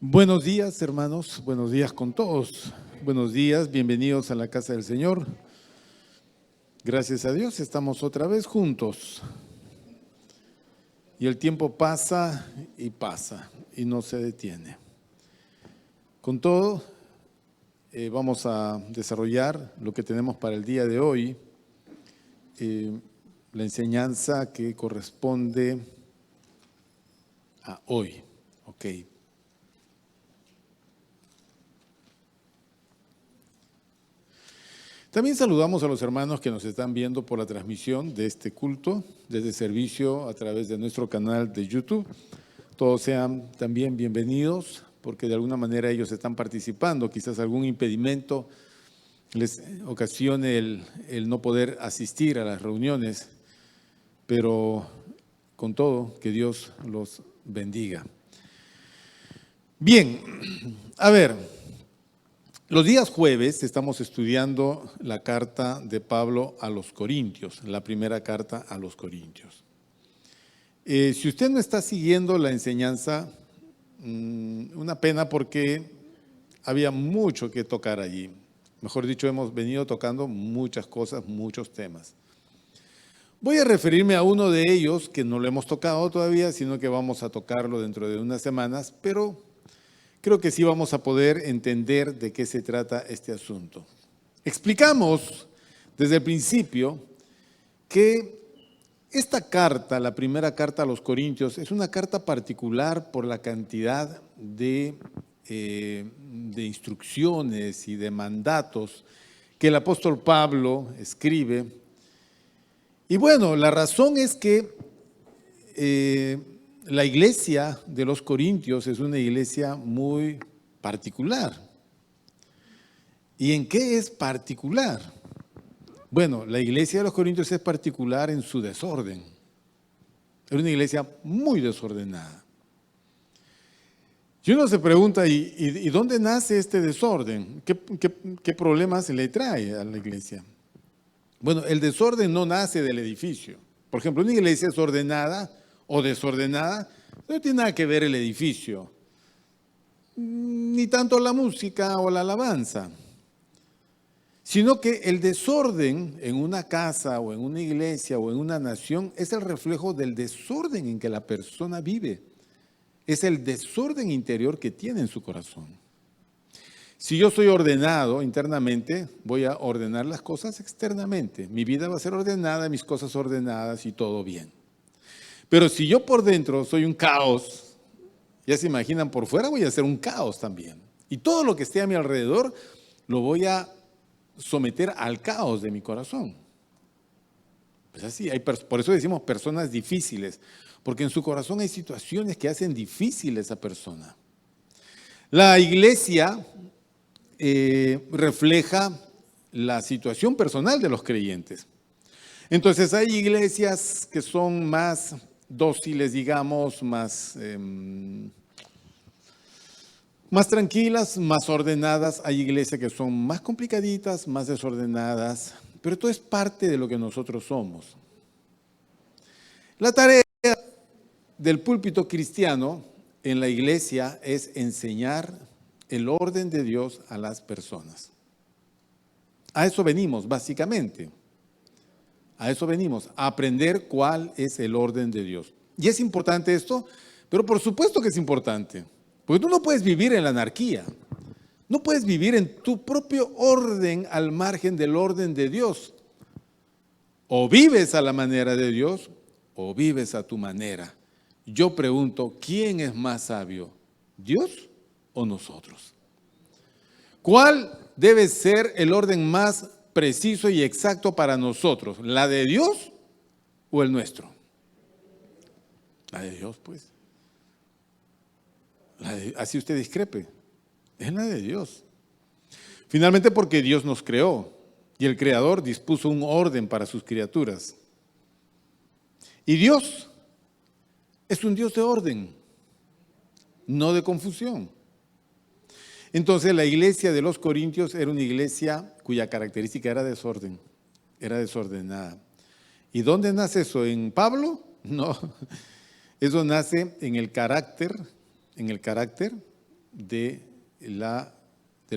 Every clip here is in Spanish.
Buenos días, hermanos, buenos días con todos. Buenos días, bienvenidos a la casa del Señor. Gracias a Dios, estamos otra vez juntos. Y el tiempo pasa y no se detiene. Con todo, vamos a desarrollar lo que tenemos para el día de hoy, la enseñanza que corresponde a hoy. Ok. También saludamos a los hermanos que nos están viendo por la transmisión de este culto, desde servicio a través de nuestro canal de YouTube. Todos sean también bienvenidos, porque de alguna manera ellos están participando. Quizás algún impedimento les ocasione el no poder asistir a las reuniones, pero con todo, que Dios los bendiga. Bien, a ver. Los días jueves estamos estudiando la carta de Pablo a los Corintios, la primera carta a los Corintios. Si usted no está siguiendo la enseñanza, una pena porque había mucho que tocar allí. Mejor dicho, hemos venido tocando muchas cosas, muchos temas. Voy a referirme a uno de ellos que no lo hemos tocado todavía, sino que vamos a tocarlo dentro de unas semanas, pero creo que sí vamos a poder entender de qué se trata este asunto. Explicamos desde el principio que esta carta, la primera carta a los Corintios, es una carta particular por la cantidad de instrucciones y de mandatos que el apóstol Pablo escribe. Y bueno, la razón es que la iglesia de los Corintios es una iglesia muy particular. ¿Y en qué es particular? Bueno, la iglesia de los Corintios es particular en su desorden. Es una iglesia muy desordenada. Y uno se pregunta, ¿y dónde nace este desorden? ¿Qué problemas le trae a la iglesia? Bueno, el desorden no nace del edificio. Por ejemplo, una iglesia es ordenada o desordenada, no tiene nada que ver el edificio, ni tanto la música o la alabanza, sino que el desorden en una casa o en una iglesia o en una nación es el reflejo del desorden en que la persona vive, es el desorden interior que tiene en su corazón. Si yo soy ordenado internamente, voy a ordenar las cosas externamente, mi vida va a ser ordenada, mis cosas ordenadas y todo bien. Pero si yo por dentro soy un caos, ya se imaginan, por fuera voy a ser un caos también. Y todo lo que esté a mi alrededor lo voy a someter al caos de mi corazón. Pues así, por eso decimos personas difíciles, porque en su corazón hay situaciones que hacen difícil a esa persona. La iglesia refleja la situación personal de los creyentes. Entonces hay iglesias que son más dóciles, digamos, más tranquilas, más ordenadas. Hay iglesias que son más complicaditas, más desordenadas, pero todo es parte de lo que nosotros somos. La tarea del púlpito cristiano en la iglesia es enseñar el orden de Dios a las personas. A eso venimos, básicamente. A eso venimos, a aprender cuál es el orden de Dios. Y es importante esto, pero por supuesto que es importante, porque tú no puedes vivir en la anarquía, no puedes vivir en tu propio orden al margen del orden de Dios. O vives a la manera de Dios o vives a tu manera. Yo pregunto, ¿quién es más sabio? ¿Dios o nosotros? ¿Cuál debe ser el orden más preciso y exacto para nosotros? ¿La de Dios o el nuestro? La de Dios, pues. Así usted discrepe. Es la de Dios. Finalmente porque Dios nos creó y el Creador dispuso un orden para sus criaturas. Y Dios es un Dios de orden, no de confusión. Entonces la iglesia de los Corintios era una iglesia cuya característica era desorden, era desordenada. ¿Y dónde nace eso? ¿En Pablo? No, eso nace en el carácter del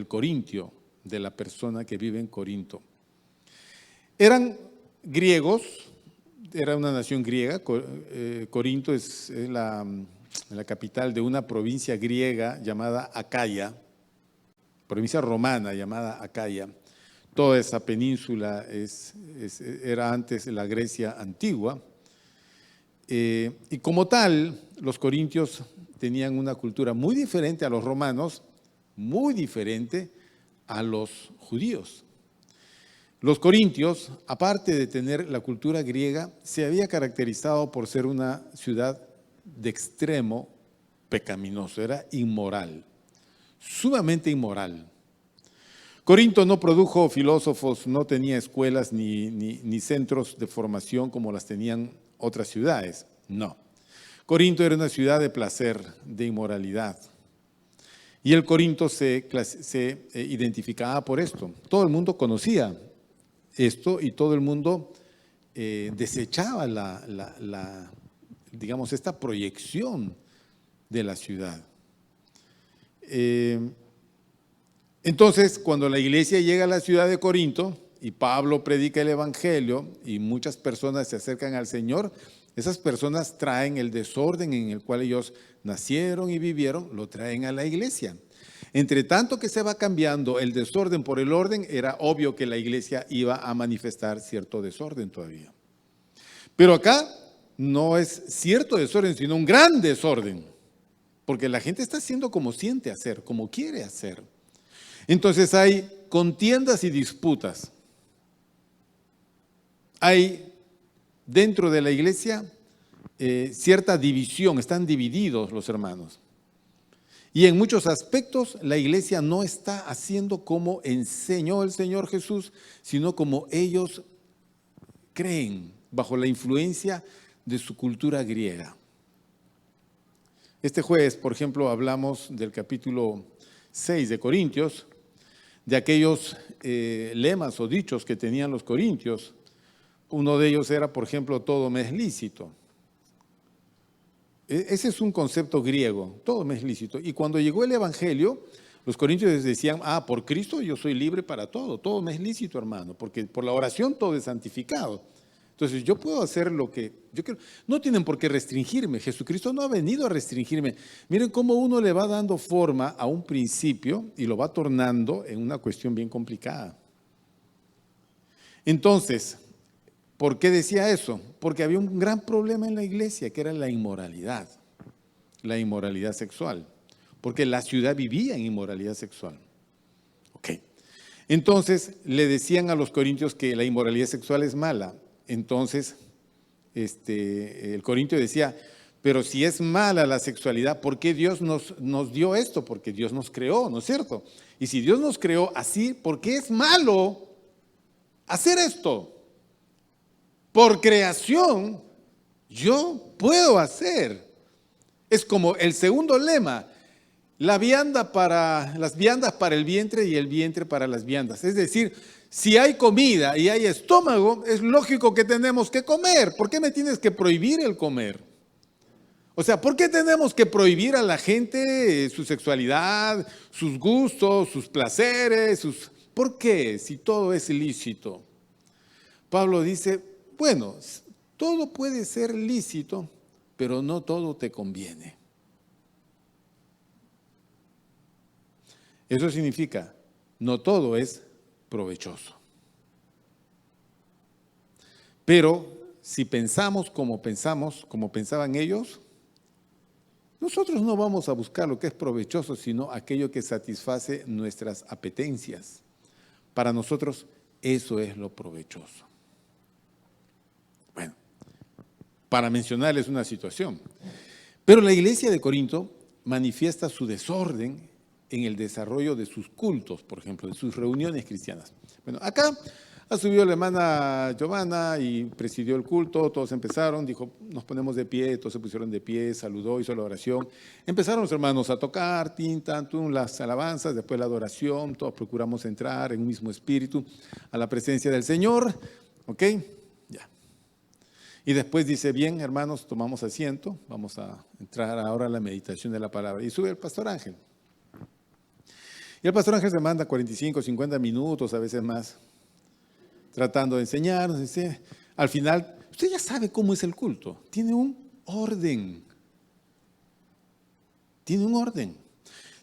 corintio, de la persona que vive en Corinto. Eran griegos, era una nación griega. Corinto es la capital de una provincia griega llamada Acaya, provincia romana llamada Acaya. Toda esa península era antes la Grecia antigua. Y como tal, los corintios tenían una cultura muy diferente a los romanos, muy diferente a los judíos. Los corintios, aparte de tener la cultura griega, se había caracterizado por ser una ciudad de extremo pecaminoso, era inmoral, sumamente inmoral. Corinto no produjo filósofos, no tenía escuelas ni centros de formación como las tenían otras ciudades, no. Corinto era una ciudad de placer, de inmoralidad. Y el Corinto se identificaba por esto. Todo el mundo conocía esto y todo el mundo desechaba digamos, esta proyección de la ciudad. Entonces, cuando la iglesia llega a la ciudad de Corinto y Pablo predica el evangelio y muchas personas se acercan al Señor, esas personas traen el desorden en el cual ellos nacieron y vivieron, lo traen a la iglesia. Entre tanto que se va cambiando el desorden por el orden, era obvio que la iglesia iba a manifestar cierto desorden todavía. Pero acá no es cierto desorden, sino un gran desorden, porque la gente está haciendo como siente hacer, como quiere hacer. Entonces hay contiendas y disputas. Hay dentro de la iglesia cierta división, están divididos los hermanos. Y en muchos aspectos la iglesia no está haciendo como enseñó el Señor Jesús, sino como ellos creen, bajo la influencia de su cultura griega. Este jueves, por ejemplo, hablamos del capítulo 6 de Corintios, de aquellos lemas o dichos que tenían los corintios. Uno de ellos era, por ejemplo, todo me es lícito. Ese es un concepto griego, todo me es lícito. Y cuando llegó el evangelio, los corintios decían, por Cristo yo soy libre para todo me es lícito, hermano, porque por la oración todo es santificado. Entonces yo puedo hacer lo que yo quiero. No tienen por qué restringirme, Jesucristo no ha venido a restringirme. Miren cómo uno le va dando forma a un principio y lo va tornando en una cuestión bien complicada. Entonces, ¿por qué decía eso? Porque había un gran problema en la iglesia, que era la inmoralidad sexual, porque la ciudad vivía en inmoralidad sexual. Ok. Entonces, le decían a los corintios que la inmoralidad sexual es mala. Entonces, el corintio decía, pero si es mala la sexualidad, ¿por qué Dios nos dio esto? Porque Dios nos creó, ¿no es cierto? Y si Dios nos creó así, ¿por qué es malo hacer esto? Por creación, yo puedo hacer. Es como el segundo lema, las viandas para el vientre y el vientre para las viandas. Es decir, si hay comida y hay estómago, es lógico que tenemos que comer. ¿Por qué me tienes que prohibir el comer? O sea, ¿por qué tenemos que prohibir a la gente su sexualidad, sus gustos, sus placeres? ¿Por qué? Si todo es lícito. Pablo dice, bueno, todo puede ser lícito, pero no todo te conviene. Eso significa, no todo es provechoso. Pero si pensamos como pensaban ellos, nosotros no vamos a buscar lo que es provechoso, sino aquello que satisface nuestras apetencias. Para nosotros eso es lo provechoso. Bueno, para mencionarles una situación. Pero la iglesia de Corinto manifiesta su desorden en el desarrollo de sus cultos, por ejemplo, de sus reuniones cristianas. Bueno, acá ha subido la hermana Giovanna y presidió el culto, todos empezaron, dijo, nos ponemos de pie, todos se pusieron de pie, saludó, hizo la oración. Empezaron los hermanos a tocar, las alabanzas, después la adoración, todos procuramos entrar en un mismo espíritu a la presencia del Señor, ¿ok? Ya. Y después dice, bien, hermanos, tomamos asiento, vamos a entrar ahora a la meditación de la palabra. Y sube el pastor Ángel. Y el pastor Ángel se manda 45, 50 minutos, a veces más, tratando de enseñarnos. Dice, al final, usted ya sabe cómo es el culto. Tiene un orden. Tiene un orden.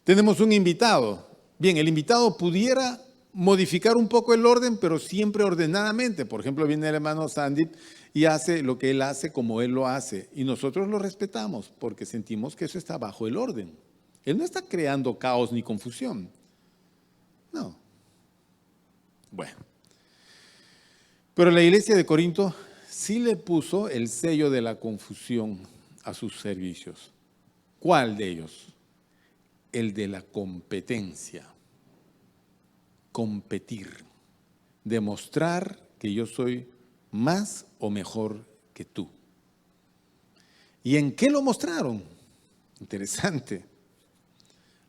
Tenemos un invitado. Bien, el invitado pudiera modificar un poco el orden, pero siempre ordenadamente. Por ejemplo, viene el hermano Sandip y hace lo que él hace como él lo hace. Y nosotros lo respetamos porque sentimos que eso está bajo el orden. Él no está creando caos ni confusión. No. Bueno. Pero la iglesia de Corinto sí le puso el sello de la confusión a sus servicios. ¿Cuál de ellos? El de la competencia. Competir. Demostrar que yo soy más o mejor que tú. ¿Y en qué lo mostraron? Interesante.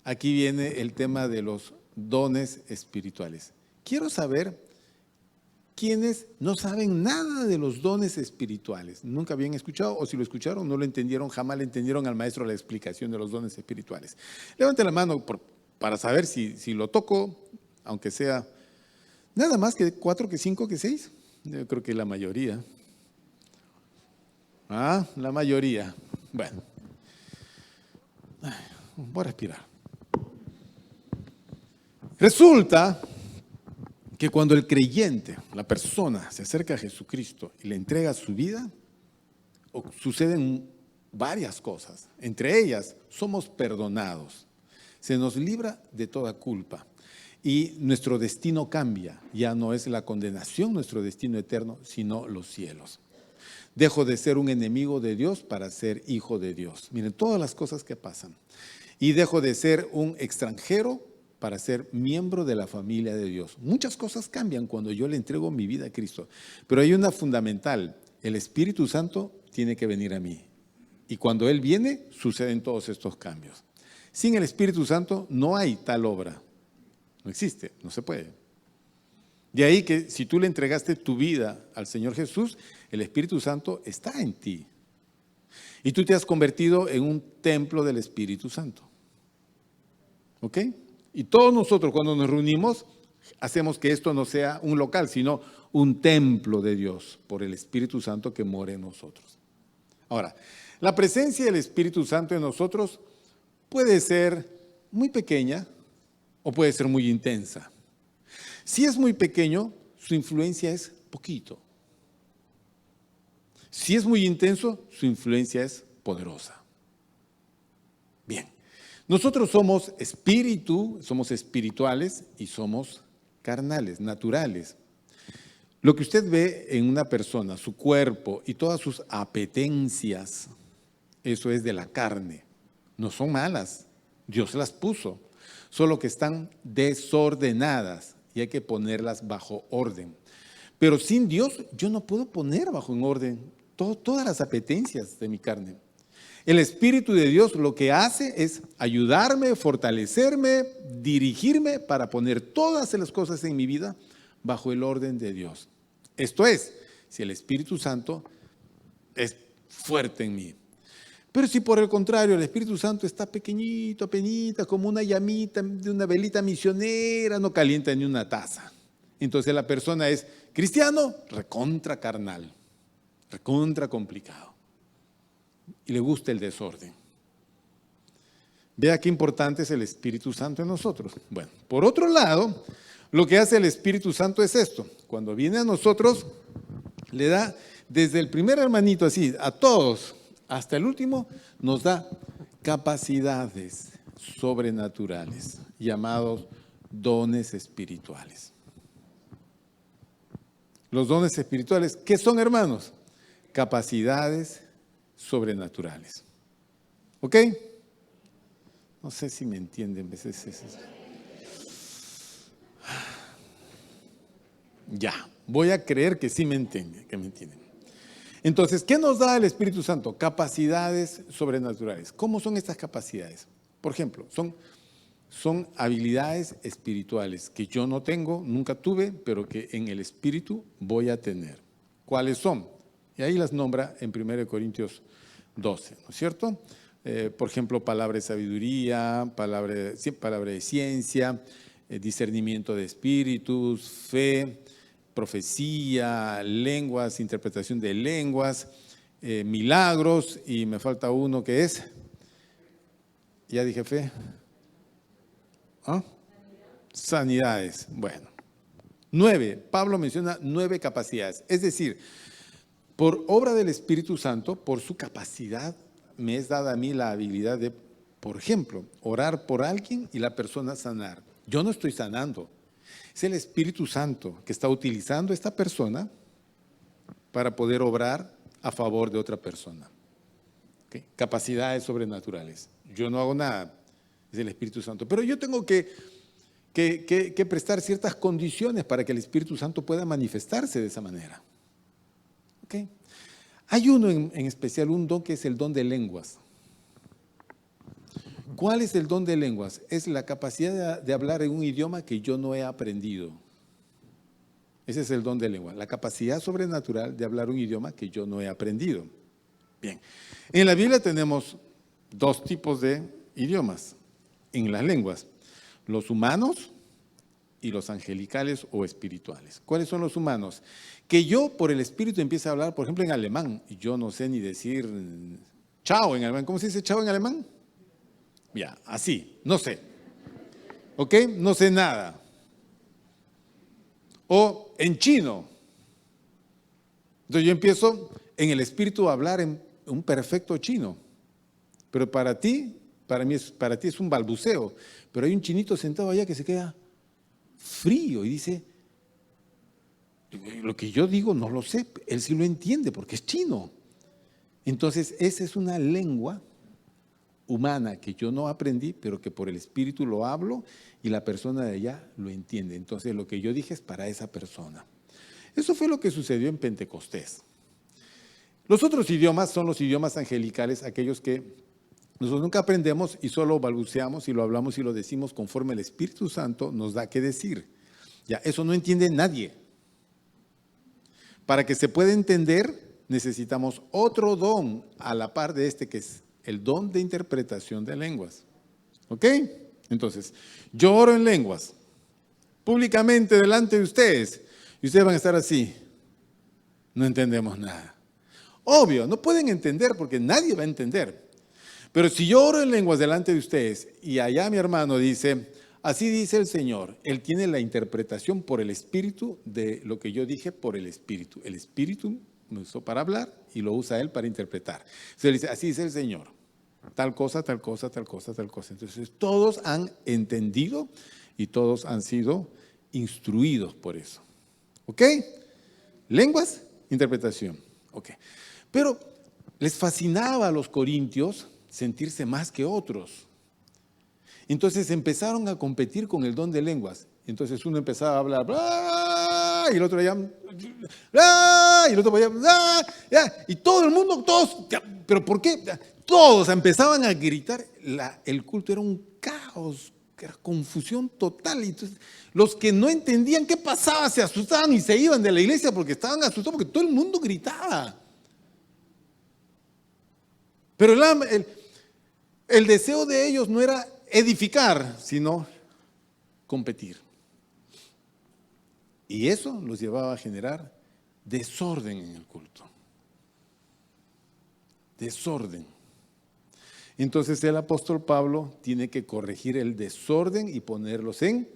Aquí viene el tema de los dones espirituales. Quiero saber quiénes no saben nada de los dones espirituales. Nunca habían escuchado, o si lo escucharon, no lo entendieron, jamás le entendieron al maestro la explicación de los dones espirituales. Levante la mano para saber si lo toco, aunque sea nada más que 4, que 5, que 6. Yo creo que la mayoría. La mayoría. Bueno. Voy a respirar. Resulta que cuando el creyente, la persona, se acerca a Jesucristo y le entrega su vida, suceden varias cosas. Entre ellas, somos perdonados. Se nos libra de toda culpa. Y nuestro destino cambia. Ya no es la condenación nuestro destino eterno, sino los cielos. Dejo de ser un enemigo de Dios para ser hijo de Dios. Miren, todas las cosas que pasan. Y dejo de ser un extranjero para ser miembro de la familia de Dios. Muchas cosas cambian cuando yo le entrego mi vida a Cristo. Pero hay una fundamental. El Espíritu Santo tiene que venir a mí. Y cuando Él viene, suceden todos estos cambios. Sin el Espíritu Santo no hay tal obra. No existe, no se puede. De ahí que si tú le entregaste tu vida al Señor Jesús, el Espíritu Santo está en ti. Y tú te has convertido en un templo del Espíritu Santo. ¿Ok? Y todos nosotros cuando nos reunimos, hacemos que esto no sea un local, sino un templo de Dios por el Espíritu Santo que mora en nosotros. Ahora, la presencia del Espíritu Santo en nosotros puede ser muy pequeña o puede ser muy intensa. Si es muy pequeño, su influencia es poquito. Si es muy intenso, su influencia es poderosa. Bien, nosotros somos espíritu, somos espirituales y somos carnales, naturales. Lo que usted ve en una persona, su cuerpo y todas sus apetencias, eso es de la carne. No son malas, Dios las puso, solo que están desordenadas y hay que ponerlas bajo orden. Pero sin Dios yo no puedo poner bajo un orden todas las apetencias de mi carne. El Espíritu de Dios lo que hace es ayudarme, fortalecerme, dirigirme para poner todas las cosas en mi vida bajo el orden de Dios. Esto es, si el Espíritu Santo es fuerte en mí. Pero si por el contrario el Espíritu Santo está pequeñito, apenita, como una llamita de una velita misionera, no calienta ni una taza. Entonces la persona es cristiano, recontra carnal, recontra complicado. Y le gusta el desorden. Vea qué importante es el Espíritu Santo en nosotros. Bueno, por otro lado, lo que hace el Espíritu Santo es esto. Cuando viene a nosotros, le da desde el primer hermanito así, a todos, hasta el último, nos da capacidades sobrenaturales, llamados dones espirituales. Los dones espirituales, ¿qué son, hermanos? Capacidades sobrenaturales. ¿Ok? No sé si me entienden. Ya, voy a creer que sí me entienden, que me entienden. Entonces, ¿qué nos da el Espíritu Santo? Capacidades sobrenaturales. ¿Cómo son estas capacidades? Por ejemplo, son habilidades espirituales que yo no tengo, nunca tuve, pero que en el Espíritu voy a tener. ¿Cuáles son? Y ahí las nombra en 1 Corintios 12, ¿no es cierto? Por ejemplo, palabra de sabiduría, palabra de ciencia, discernimiento de espíritus, fe, profecía, lenguas, interpretación de lenguas, milagros, y me falta uno que es, ya dije fe, ¿ah? Sanidades. Bueno, 9, Pablo menciona 9 capacidades, es decir, por obra del Espíritu Santo, por su capacidad, me es dada a mí la habilidad de, por ejemplo, orar por alguien y la persona sanar. Yo no estoy sanando, es el Espíritu Santo que está utilizando a esta persona para poder obrar a favor de otra persona. ¿Okay? Capacidades sobrenaturales. Yo no hago nada, es el Espíritu Santo. Pero yo tengo que prestar ciertas condiciones para que el Espíritu Santo pueda manifestarse de esa manera. ¿Okay? Hay uno en especial, un don que es el don de lenguas. ¿Cuál es el don de lenguas? Es la capacidad de hablar en un idioma que yo no he aprendido. Ese es el don de lengua, la capacidad sobrenatural de hablar un idioma que yo no he aprendido. Bien, en la Biblia tenemos 2 tipos de idiomas en las lenguas, los humanos y los angelicales o espirituales. ¿Cuáles son los humanos? Que yo por el Espíritu empiece a hablar, por ejemplo, en alemán, y yo no sé ni decir chao en alemán. ¿Cómo se dice chao en alemán? Ya, así, no sé. ¿Ok? No sé nada. O en chino. Entonces yo empiezo en el Espíritu a hablar en un perfecto chino. Pero para ti es un balbuceo. Pero hay un chinito sentado allá que se queda frío y dice, lo que yo digo no lo sé, él sí lo entiende porque es chino. Entonces esa es una lengua humana que yo no aprendí, pero que por el Espíritu lo hablo y la persona de allá lo entiende. Entonces lo que yo dije es para esa persona. Eso fue lo que sucedió en Pentecostés. Los otros idiomas son los idiomas angelicales, aquellos que nosotros nunca aprendemos y solo balbuceamos y lo hablamos y lo decimos conforme el Espíritu Santo nos da que decir. Ya, eso no entiende nadie. Para que se pueda entender, necesitamos otro don a la par de este, que es el don de interpretación de lenguas. ¿Ok? Entonces, yo oro en lenguas, públicamente delante de ustedes, y ustedes van a estar así. No entendemos nada. Obvio, no pueden entender porque nadie va a entender. Pero si yo oro en lenguas delante de ustedes y allá mi hermano dice, así dice el Señor, él tiene la interpretación por el Espíritu de lo que yo dije por el Espíritu. El Espíritu me usó para hablar y lo usa él para interpretar. Entonces él dice, así dice el Señor, tal cosa, tal cosa, tal cosa, tal cosa. Entonces todos han entendido y todos han sido instruidos por eso. ¿Ok? Lenguas, interpretación. Ok. Pero les fascinaba a los corintios sentirse más que otros. Entonces empezaron a competir con el don de lenguas. Entonces uno empezaba a hablar, ¡ah! Y el otro allá, ¡ah! Y el otro allá, ¡ah! Y todo el mundo, todos, ¿pero por qué? Todos empezaban a gritar. El culto era un caos, era confusión total. Entonces, los que no entendían qué pasaba se asustaban y se iban de la iglesia porque estaban asustados, porque todo el mundo gritaba. Pero el deseo de ellos no era edificar, sino competir. Y eso los llevaba a generar desorden en el culto. Desorden. Entonces el apóstol Pablo tiene que corregir el desorden y ponerlos en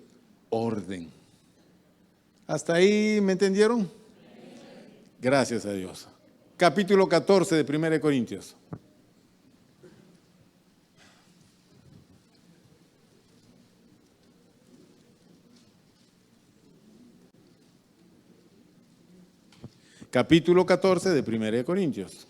orden. ¿Hasta ahí me entendieron? Gracias a Dios. Capítulo 14 de 1 Corintios. Capítulo 14 de 1 Corintios.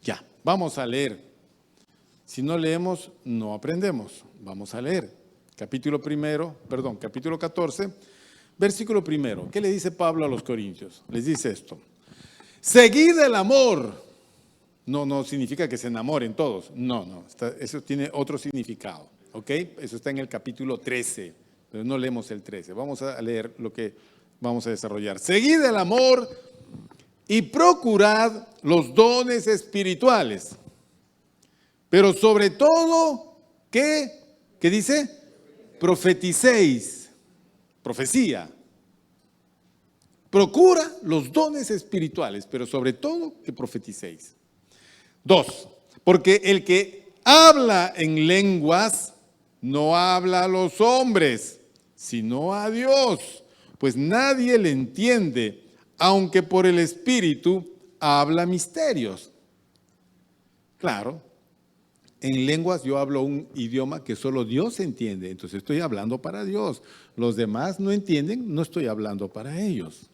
Ya, vamos a leer. Si no leemos, no aprendemos. Vamos a leer. Capítulo 14, versículo 1. ¿Qué le dice Pablo a los corintios? Les dice esto. Seguid el amor. No significa que se enamoren todos. No, eso tiene otro significado. ¿Ok? Eso está en el capítulo 13, pero no leemos el 13. Vamos a leer lo que vamos a desarrollar. Seguid el amor y procurad los dones espirituales. Pero sobre todo, ¿qué dice? Profeticéis. Profecía. Procura los dones espirituales, pero sobre todo que profeticéis. 2. Porque el que habla en lenguas no habla a los hombres, sino a Dios, pues nadie le entiende, aunque por el Espíritu habla misterios. Claro, en lenguas yo hablo un idioma que solo Dios entiende, entonces estoy hablando para Dios. Los demás no entienden, no estoy hablando para ellos.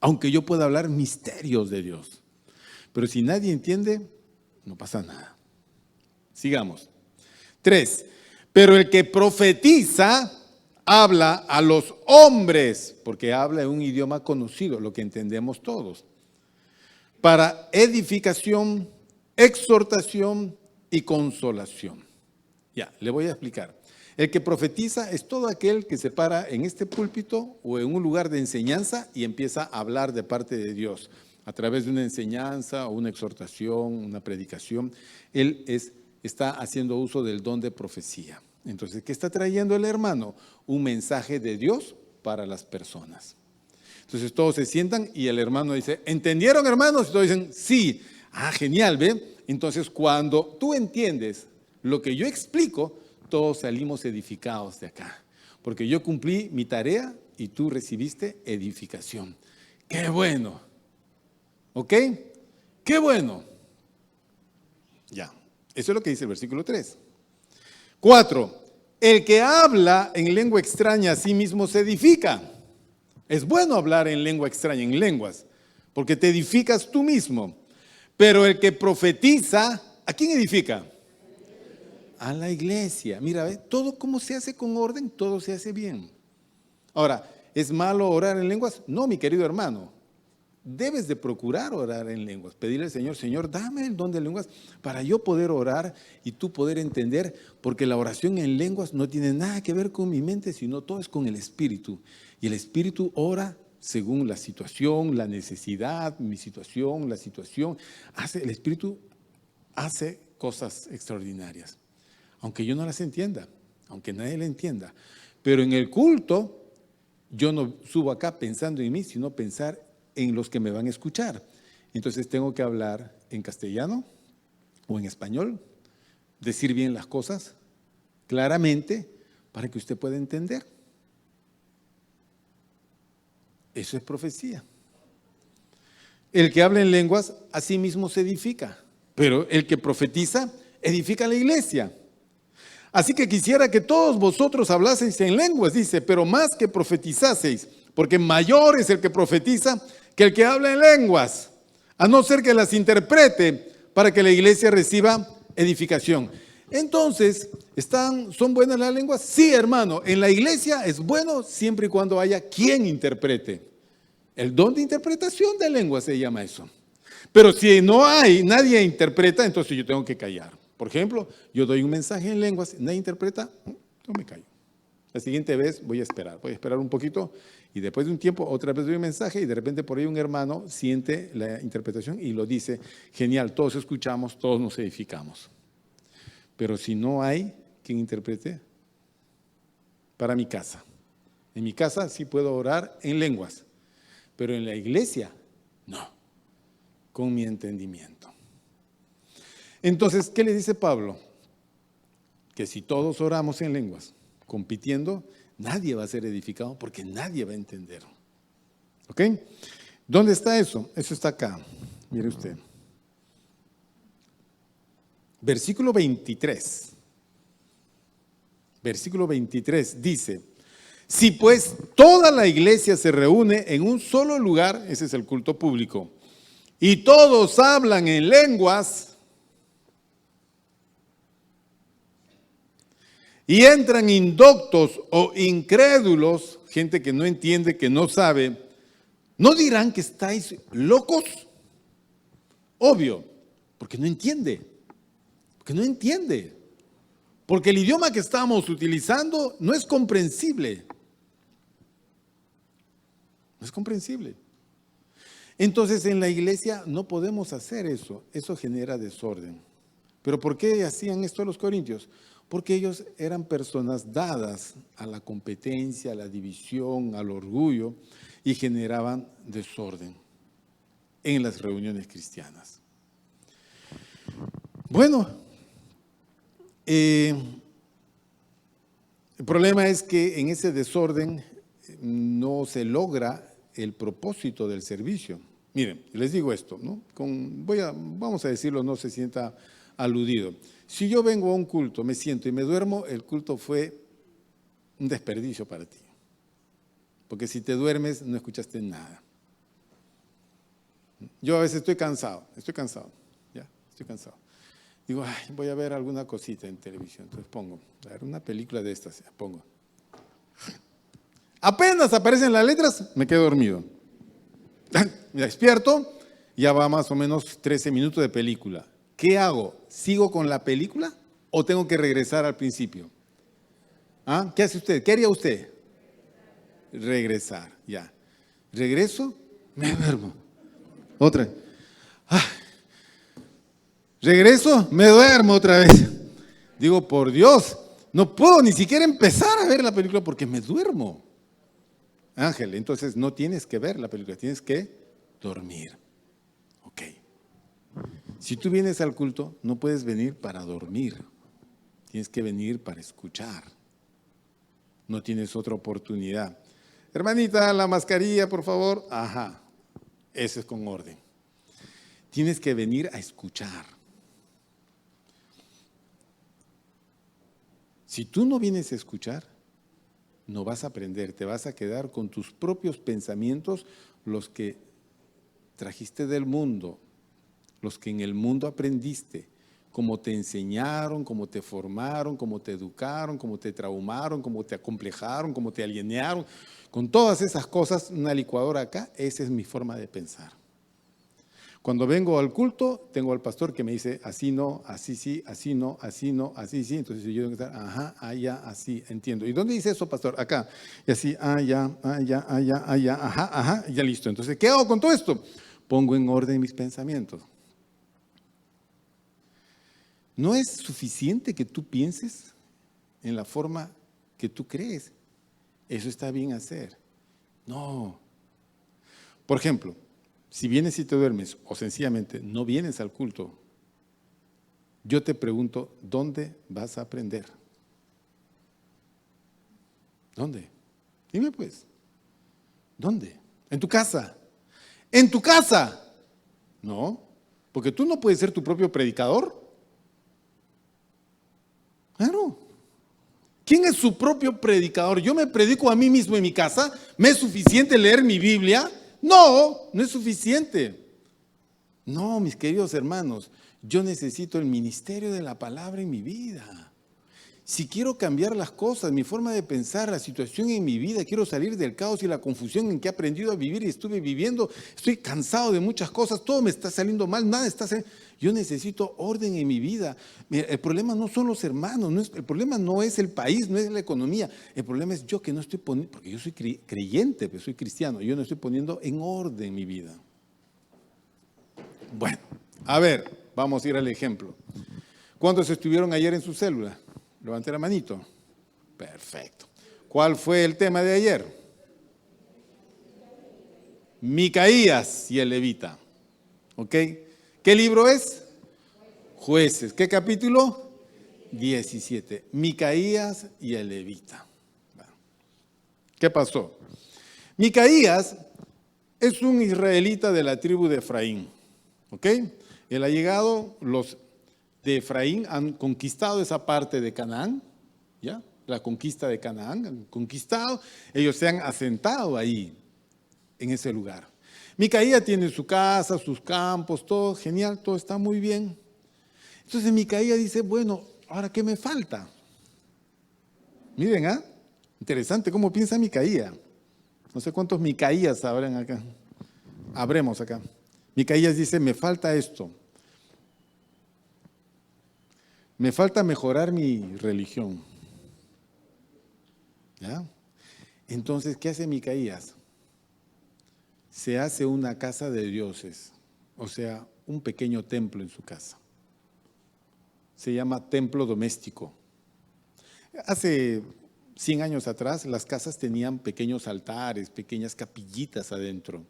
Aunque yo pueda hablar misterios de Dios. Pero si nadie entiende, no pasa nada. Sigamos. 3. Pero el que profetiza habla a los hombres, porque habla en un idioma conocido, lo que entendemos todos, para edificación, exhortación y consolación. Ya, le voy a explicar. El que profetiza es todo aquel que se para en este púlpito o en un lugar de enseñanza y empieza a hablar de parte de Dios a través de una enseñanza o una exhortación, una predicación. Él está haciendo uso del don de profecía. Entonces, ¿qué está trayendo el hermano? Un mensaje de Dios para las personas. Entonces todos se sientan y el hermano dice, ¿entendieron, hermanos? Y todos dicen, sí. Ah, genial, ¿ve? Entonces cuando tú entiendes lo que yo explico, todos salimos edificados de acá. Porque yo cumplí mi tarea y tú recibiste edificación. ¡Qué bueno! ¿Ok? ¡Qué bueno! Ya, eso es lo que dice el versículo 3. 4. El que habla en lengua extraña a sí mismo se edifica. Es bueno hablar en lengua extraña, en lenguas, porque te edificas tú mismo. Pero el que profetiza, ¿a quién edifica? A la iglesia. Mira, ¿ve? Todo como se hace con orden, todo se hace bien. Ahora, ¿es malo orar en lenguas? No, mi querido hermano. Debes de procurar orar en lenguas. Pedirle al Señor, Señor, dame el don de lenguas para yo poder orar y tú poder entender, porque la oración en lenguas no tiene nada que ver con mi mente, sino todo es con el Espíritu. Y el Espíritu ora según la situación, la necesidad, mi situación, la situación. El Espíritu hace cosas extraordinarias. Aunque yo no las entienda, aunque nadie la entienda. Pero en el culto, yo no subo acá pensando en mí, sino pensar en los que me van a escuchar. Entonces tengo que hablar en castellano o en español, decir bien las cosas claramente para que usted pueda entender. Eso es profecía. El que habla en lenguas, a sí mismo se edifica, pero el que profetiza, edifica la iglesia. Así que quisiera que todos vosotros hablaseis en lenguas, dice, pero más que profetizaseis, porque mayor es el que profetiza que el que habla en lenguas, a no ser que las interprete para que la iglesia reciba edificación. Entonces, ¿son buenas las lenguas? Sí, hermano, en la iglesia es bueno siempre y cuando haya quien interprete. El don de interpretación de lenguas se llama eso. Pero si no hay, nadie interpreta, entonces yo tengo que callar. Por ejemplo, yo doy un mensaje en lenguas, nadie interpreta, yo me callo. La siguiente vez voy a esperar un poquito y después de un tiempo otra vez doy un mensaje y de repente por ahí un hermano siente la interpretación y lo dice, genial, todos escuchamos, todos nos edificamos. Pero si no hay quien interprete, para mi casa. En mi casa sí puedo orar en lenguas, pero en la iglesia no, con mi entendimiento. Entonces, ¿qué le dice Pablo? Que si todos oramos en lenguas, compitiendo, nadie va a ser edificado porque nadie va a entender. ¿Ok? ¿Dónde está eso? Eso está acá. Mire usted. Versículo 23. Versículo 23 dice, si pues toda la iglesia se reúne en un solo lugar, ese es el culto público, y todos hablan en lenguas, y entran indoctos o incrédulos, gente que no entiende, que no sabe, ¿no dirán que estáis locos? Obvio, porque no entiende. Porque no entiende. porque el idioma que estamos utilizando no es comprensible. No es comprensible. Entonces en la iglesia no podemos hacer eso. Eso genera desorden. ¿Pero por qué hacían esto los corintios? Porque ellos eran personas dadas a la competencia, a la división, al orgullo y generaban desorden en las reuniones cristianas. Bueno, el problema es que en ese desorden no se logra el propósito del servicio. Miren, les digo esto, ¿no? Vamos a decirlo, no se sienta aludido. Si yo vengo a un culto, me siento y me duermo, el culto fue un desperdicio para ti. Porque si te duermes, no escuchaste nada. Yo a veces estoy cansado, ya, estoy cansado. Digo, ay, voy a ver alguna cosita en televisión, entonces pongo, a ver, una película de estas, pongo. Apenas aparecen las letras, me quedo dormido. Me despierto, ya va más o menos 13 minutos de película. ¿Qué hago? ¿Sigo con la película o tengo que regresar al principio? ¿Ah? ¿Qué hace usted? ¿Qué haría usted? Regresar, ya. Regreso, me duermo. Otra. Regreso, me duermo otra vez. Digo, por Dios, no puedo ni siquiera empezar a ver la película porque me duermo. Ángel, entonces no tienes que ver la película, tienes que dormir. Ok. Si tú vienes al culto, no puedes venir para dormir. Tienes que venir para escuchar. No tienes otra oportunidad. Hermanita, la mascarilla, por favor. Ajá. Eso es con orden. Tienes que venir a escuchar. Si tú no vienes a escuchar, no vas a aprender, te vas a quedar con tus propios pensamientos, los que trajiste del mundo, los que en el mundo aprendiste, cómo te enseñaron, cómo te formaron, cómo te educaron, cómo te traumaron, cómo te acomplejaron, cómo te alienaron. Con todas esas cosas, una licuadora acá, esa es mi forma de pensar. Cuando vengo al culto, tengo al pastor que me dice, así no, así sí, así no, así no, así sí. Entonces yo tengo que estar, ajá, allá, así, entiendo. ¿Y dónde dice eso, pastor? Acá. Y así, allá, allá, allá, allá, ajá, ajá, y ya listo. Entonces, ¿qué hago con todo esto? Pongo en orden mis pensamientos. No es suficiente que tú pienses en la forma que tú crees. Eso está bien hacer. No. Por ejemplo, si vienes y te duermes o sencillamente no vienes al culto, yo te pregunto, ¿dónde vas a aprender? ¿Dónde? Dime pues. ¿Dónde? ¿En tu casa? ¿En tu casa? No, porque tú no puedes ser tu propio predicador. Claro. ¿Quién es su propio predicador? ¿Yo me predico a mí mismo en mi casa? ¿Me es suficiente leer mi Biblia? No, no es suficiente. No, mis queridos hermanos, yo necesito el ministerio de la palabra en mi vida. Si quiero cambiar las cosas, mi forma de pensar, la situación en mi vida, quiero salir del caos y la confusión en que he aprendido a vivir y estuve viviendo, estoy cansado de muchas cosas, todo me está saliendo mal, nada está saliendo. Yo necesito orden en mi vida. Mira, el problema no son los hermanos, el problema no es el país, no es la economía, el problema es yo que no estoy poniendo, porque yo soy creyente, pero soy cristiano, yo no estoy poniendo en orden mi vida. Bueno, a ver, vamos a ir al ejemplo. ¿Cuántos estuvieron ayer en su célula? Levante la manito. Perfecto. ¿Cuál fue el tema de ayer? Micaías y el levita. ¿Ok? ¿Qué libro es? Jueces. ¿Qué capítulo? 17. Micaías y el levita. ¿Qué pasó? Micaías es un israelita de la tribu de Efraín. ¿Ok? Él ha llegado, los de Efraín han conquistado esa parte de Canaán, ¿ya? La conquista de Canaán, han conquistado, ellos se han asentado ahí, en ese lugar. Micaías tiene su casa, sus campos, todo genial, todo está muy bien. Entonces Micaías dice, bueno, ¿ahora qué me falta? Miren, ¿ah? Interesante cómo piensa Micaías. No sé cuántos Micaías habrán acá. Habremos acá. Micaías dice, me falta esto. Me falta mejorar mi religión. ¿Ya? Entonces, ¿qué hace Micaías? Se hace una casa de dioses, o sea, un pequeño templo en su casa. Se llama templo doméstico. Hace 100 años atrás, las casas tenían pequeños altares, pequeñas capillitas adentro,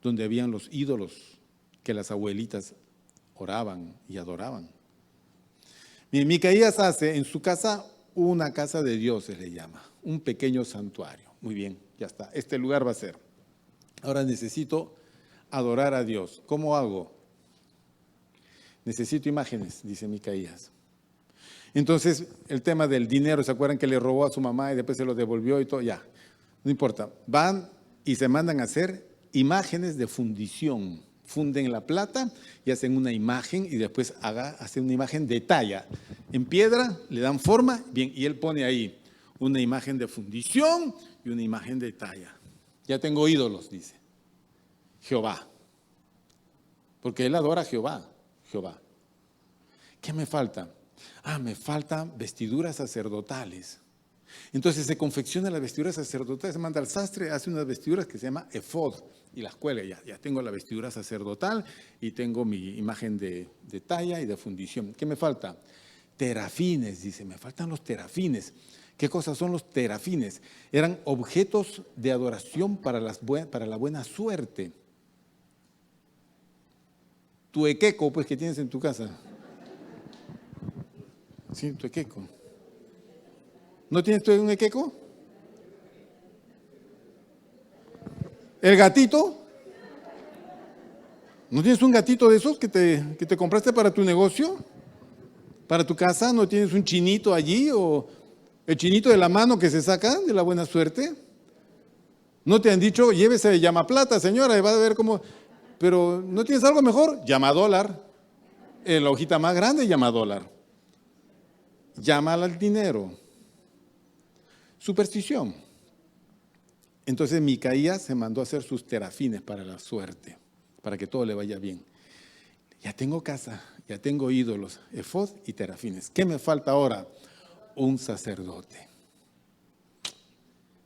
donde habían los ídolos que las abuelitas oraban y adoraban. Micaías hace en su casa una casa de dioses, le llama, un pequeño santuario. Muy bien, ya está, este lugar va a ser. Ahora necesito adorar a Dios. ¿Cómo hago? Necesito imágenes, dice Micaías. Entonces, el tema del dinero, ¿se acuerdan que le robó a su mamá y después se lo devolvió y todo? Ya, no importa. Van y se mandan a hacer imágenes de fundición. Funden la plata y hacen una imagen y después hacen una imagen de talla. En piedra, le dan forma, bien, y él pone ahí una imagen de fundición y una imagen de talla. Ya tengo ídolos, dice Jehová. Porque él adora a Jehová. ¿Qué me falta? Me faltan vestiduras sacerdotales. Entonces se confecciona las vestiduras sacerdotales, se manda al sastre, hace unas vestiduras que se llama efod y las cuelga. Ya tengo la vestidura sacerdotal y tengo mi imagen de talla y de fundición. ¿Qué me falta? Terafines, dice, me faltan los terafines. ¿Qué cosas son los terafines? Eran objetos de adoración para la buena suerte. Tu equeco, pues, que tienes en tu casa. Sí, tu equeco. ¿No tienes tú un equeco? ¿El gatito? ¿No tienes un gatito de esos que te compraste para tu negocio? ¿Para tu casa? ¿No tienes un chinito allí? ¿O el chinito de la mano que se saca de la buena suerte? ¿No te han dicho, llévese llamaplata, señora, y va a ver cómo? Pero ¿no tienes algo mejor? Llama dólar. La hojita más grande llama dólar. Llama al dinero. Superstición. Entonces Micaías se mandó a hacer sus terafines para la suerte, para que todo le vaya bien. Ya tengo casa, ya tengo ídolos, efod y terafines. ¿Qué me falta ahora? Un sacerdote.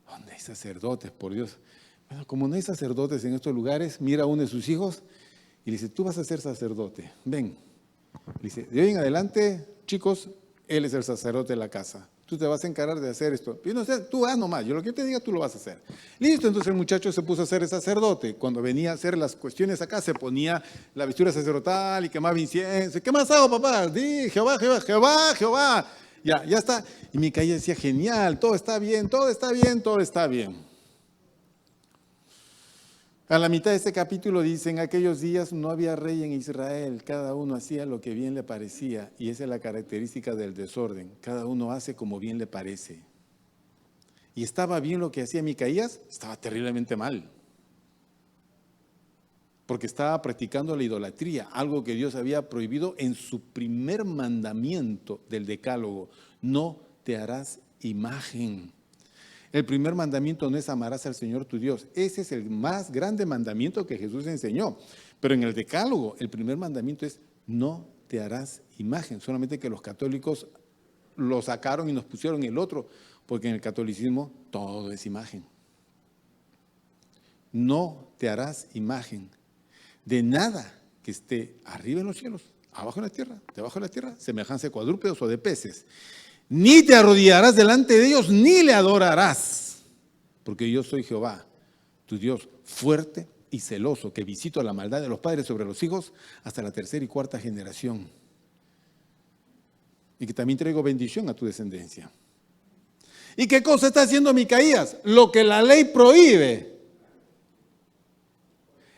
¿Dónde hay sacerdotes, por Dios? Bueno, como no hay sacerdotes en estos lugares, mira a uno de sus hijos y le dice, tú vas a ser sacerdote, ven. Le dice, de hoy en adelante, chicos, él es el sacerdote de la casa. Tú te vas a encargar de hacer esto. Yo no sé, tú haz nomás, yo lo que yo te diga, tú lo vas a hacer. Listo, entonces el muchacho se puso a ser el sacerdote. Cuando venía a hacer las cuestiones acá, se ponía la vestidura sacerdotal y quemaba incienso. ¿Qué más hago, papá? Di, Jehová, Jehová, Jehová, Jehová. Ya está. Y Micaías decía, genial, todo está bien, todo está bien, todo está bien. A la mitad de este capítulo dice, en aquellos días no había rey en Israel, cada uno hacía lo que bien le parecía, y esa es la característica del desorden, cada uno hace como bien le parece. ¿Y estaba bien lo que hacía Micaías? Estaba terriblemente mal, porque estaba practicando la idolatría, algo que Dios había prohibido en su primer mandamiento del decálogo, no te harás imagen. El primer mandamiento no es amarás al Señor tu Dios. Ese es el más grande mandamiento que Jesús enseñó. Pero en el decálogo, el primer mandamiento es no te harás imagen. Solamente que los católicos lo sacaron y nos pusieron el otro, porque en el catolicismo todo es imagen. No te harás imagen de nada que esté arriba en los cielos, abajo en la tierra, debajo de la tierra, semejanza de cuadrúpedos o de peces. Ni te arrodillarás delante de ellos, ni le adorarás, porque yo soy Jehová, tu Dios fuerte y celoso, que visito la maldad de los padres sobre los hijos hasta la tercera y cuarta generación. Y que también traigo bendición a tu descendencia. ¿Y qué cosa está haciendo Micaías? Lo que la ley prohíbe.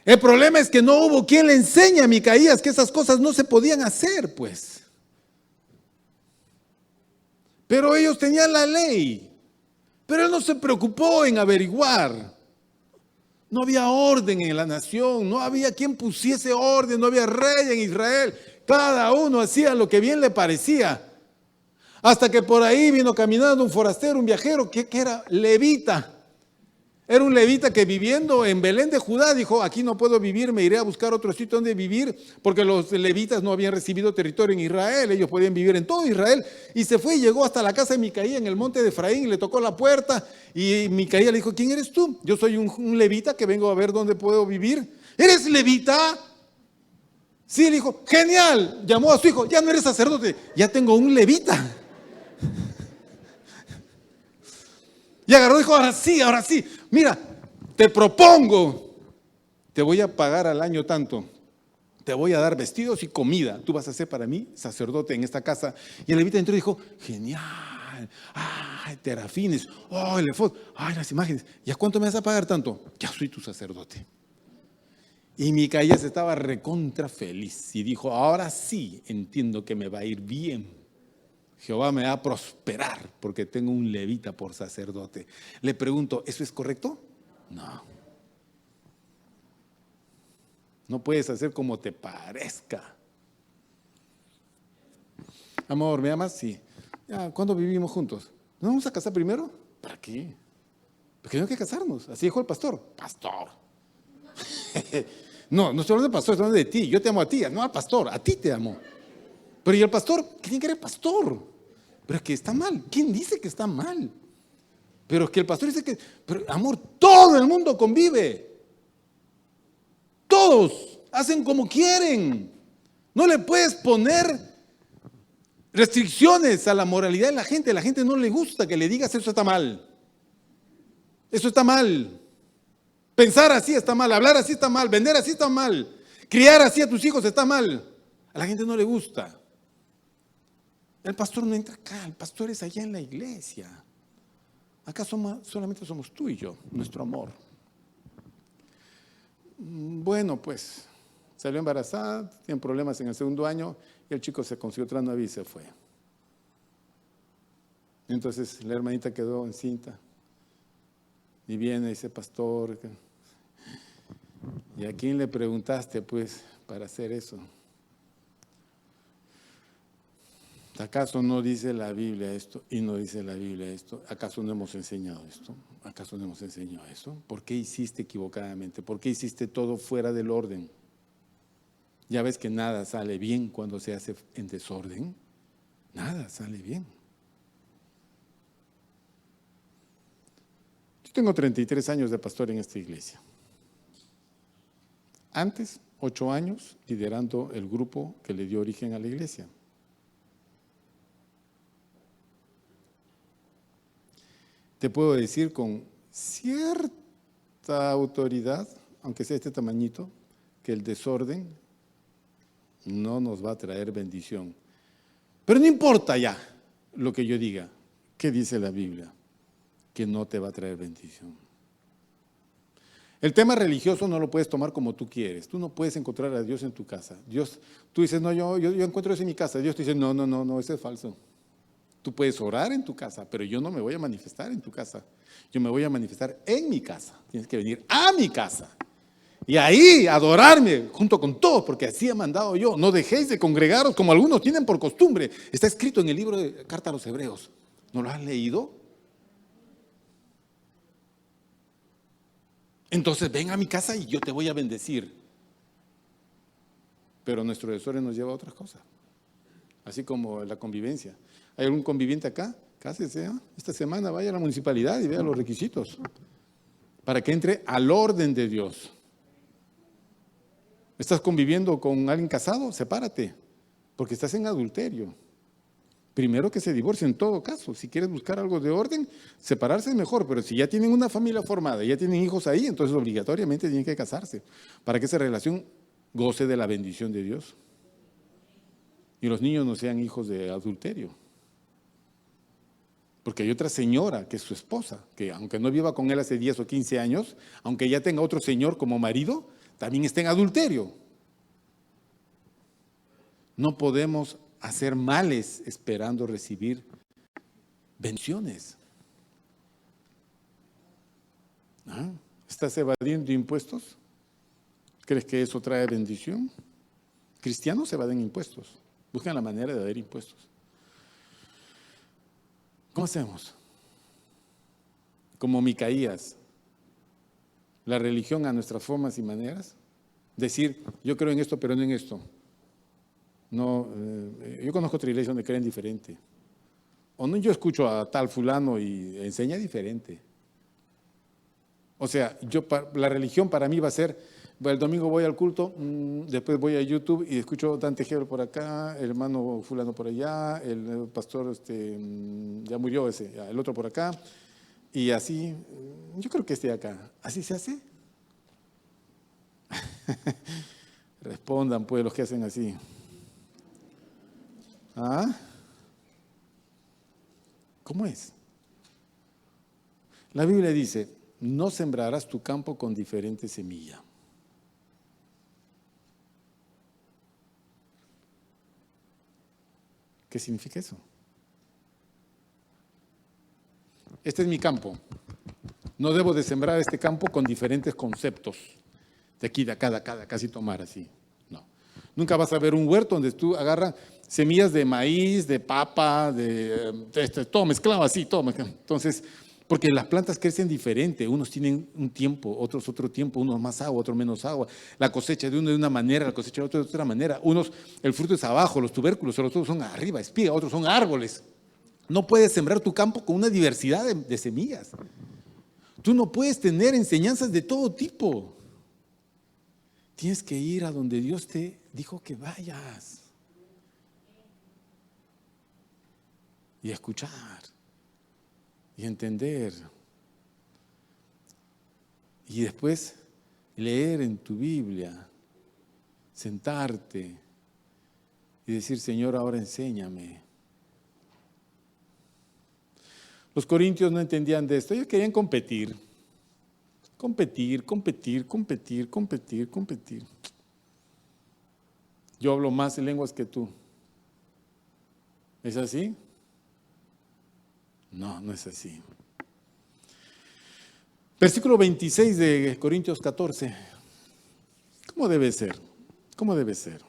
El problema es que no hubo quien le enseñe a Micaías que esas cosas no se podían hacer, pues. Pero ellos tenían la ley, pero él no se preocupó en averiguar. No había orden en la nación, no había quien pusiese orden, no había rey en Israel. Cada uno hacía lo que bien le parecía. Hasta que por ahí vino caminando un forastero, un viajero, que era levita. Era un levita que viviendo en Belén de Judá dijo, aquí no puedo vivir, me iré a buscar otro sitio donde vivir, porque los levitas no habían recibido territorio en Israel, ellos podían vivir en todo Israel. Y se fue y llegó hasta la casa de Micaía en el monte de Efraín y le tocó la puerta. Y Micaía le dijo, ¿quién eres tú? Yo soy un levita que vengo a ver dónde puedo vivir. ¿Eres levita? Sí, le dijo, genial. Llamó a su hijo, ya no eres sacerdote, ya tengo un levita. Y agarró y dijo, ahora sí, mira, te propongo, te voy a pagar al año tanto, te voy a dar vestidos y comida, tú vas a ser para mí sacerdote en esta casa. Y el levita entró y dijo, genial, ay, terafines, oh, el efod, ay, las imágenes, ¿y a cuánto me vas a pagar tanto? Ya soy tu sacerdote. Y Micaías estaba recontra feliz y dijo, ahora sí entiendo que me va a ir bien. Jehová me va a prosperar porque tengo un levita por sacerdote. Le pregunto, ¿eso es correcto? No. No puedes hacer como te parezca. Amor, ¿me amas? Sí. Ya, ¿cuándo vivimos juntos? ¿No vamos a casar primero? ¿Para qué? Porque tenemos que casarnos. Así dijo el pastor. Pastor. No estoy hablando de pastor, estoy hablando de ti. Yo te amo a ti, no al pastor, a ti te amo. Pero ¿y el pastor? ¿Qué tiene que ver el pastor? Pero es que está mal. ¿Quién dice que está mal? Pero es que el pastor dice que, pero amor, todo el mundo convive. Todos hacen como quieren. No le puedes poner restricciones a la moralidad de la gente. A la gente no le gusta que le digas eso está mal. Eso está mal. Pensar así está mal. Hablar así está mal. Vender así está mal. Criar así a tus hijos está mal. A la gente no le gusta. El pastor no entra acá, el pastor es allá en la iglesia. Acá solamente somos tú y yo, nuestro amor. Bueno, pues salió embarazada, tiene problemas en el segundo año y el chico se consiguió otra novia y se fue. Entonces la hermanita quedó encinta y viene y dice, pastor, ¿y a quién le preguntaste pues para hacer eso? ¿Acaso no dice la Biblia esto y no dice la Biblia esto? ¿Acaso no hemos enseñado esto? ¿Acaso no hemos enseñado eso? ¿Por qué hiciste equivocadamente? ¿Por qué hiciste todo fuera del orden? Ya ves que nada sale bien cuando se hace en desorden. Nada sale bien. Yo tengo 33 años de pastor en esta iglesia. Antes, 8 años liderando el grupo que le dio origen a la iglesia. Te puedo decir con cierta autoridad, aunque sea este tamañito, que el desorden no nos va a traer bendición. Pero no importa ya lo que yo diga. ¿Qué dice la Biblia? Que no te va a traer bendición. El tema religioso no lo puedes tomar como tú quieres. Tú no puedes encontrar a Dios en tu casa. Tú dices, no, yo encuentro eso en mi casa. Dios te dice, no, eso es falso. Tú puedes orar en tu casa, pero yo no me voy a manifestar en tu casa. Yo me voy a manifestar en mi casa. Tienes que venir a mi casa. Y ahí adorarme junto con todos, porque así he mandado yo. No dejéis de congregaros como algunos tienen por costumbre. Está escrito en el libro de Carta a los Hebreos. ¿No lo has leído? Entonces ven a mi casa y yo te voy a bendecir. Pero nuestro desorden nos lleva a otras cosas. Así como la convivencia. ¿Hay algún conviviente acá? Cásese, ¿eh? Esta semana vaya a la municipalidad y vea los requisitos para que entre al orden de Dios. ¿Estás conviviendo con alguien casado? Sepárate, porque estás en adulterio. Primero que se divorcie en todo caso. Si quieres buscar algo de orden, separarse es mejor, pero si ya tienen una familia formada, ya tienen hijos ahí, entonces obligatoriamente tienen que casarse para que esa relación goce de la bendición de Dios. Y los niños no sean hijos de adulterio. Porque hay otra señora que es su esposa, que aunque no viva con él hace 10 o 15 años, aunque ya tenga otro señor como marido, también está en adulterio. No podemos hacer males esperando recibir bendiciones. ¿Ah? ¿Estás evadiendo impuestos? ¿Crees que eso trae bendición? Cristianos evaden impuestos, buscan la manera de evadir impuestos. ¿Cómo hacemos? Como Micaías, la religión a nuestras formas y maneras. Decir, yo creo en esto, pero no en esto. No, yo conozco otra iglesia donde creen diferente. O no, yo escucho a tal fulano y enseña diferente. O sea, la religión para mí va a ser, el domingo voy al culto, después voy a YouTube y escucho Dante Gebel por acá, el hermano fulano por allá, el pastor ya murió ese, el otro por acá, y así, yo creo que esté acá. ¿Así se hace? Respondan pues los que hacen así. ¿Ah? ¿Cómo es? La Biblia dice, no sembrarás tu campo con diferente semilla. ¿Qué significa eso? Este es mi campo. No debo de sembrar este campo con diferentes conceptos. De aquí, de acá, de acá, de acá, así tomar así. No. Nunca vas a ver un huerto donde tú agarras semillas de maíz, de papa, todo mezclado así, todo mezclado. Entonces, porque las plantas crecen diferente, unos tienen un tiempo, otros otro tiempo, unos más agua, otros menos agua. La cosecha de uno de una manera, la cosecha de otro de otra manera. Unos, el fruto es abajo, los tubérculos, los otros son arriba, espiga, otros son árboles. No puedes sembrar tu campo con una diversidad de semillas. Tú no puedes tener enseñanzas de todo tipo. Tienes que ir a donde Dios te dijo que vayas. Y escuchar. Y entender. Y después leer en tu Biblia. Sentarte. Y decir, Señor, ahora enséñame. Los corintios no entendían de esto. Ellos querían competir. Competir. Yo hablo más lenguas que tú. ¿Es así? No, no es así. Versículo 26 de Corintios 14. ¿Cómo debe ser? ¿Cómo debe ser?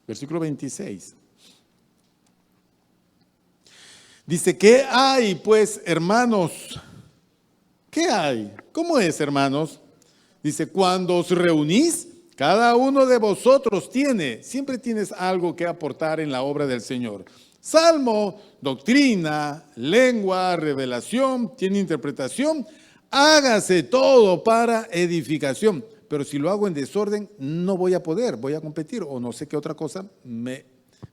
Versículo 26. Dice, ¿qué hay pues, hermanos? ¿Qué hay? ¿Cómo es, hermanos? Dice, cuando os reunís, cada uno de vosotros siempre tienes algo que aportar en la obra del Señor. Salmo, doctrina, lengua, revelación, tiene interpretación. Hágase todo para edificación. Pero si lo hago en desorden, no voy a poder, voy a competir o no sé qué otra cosa me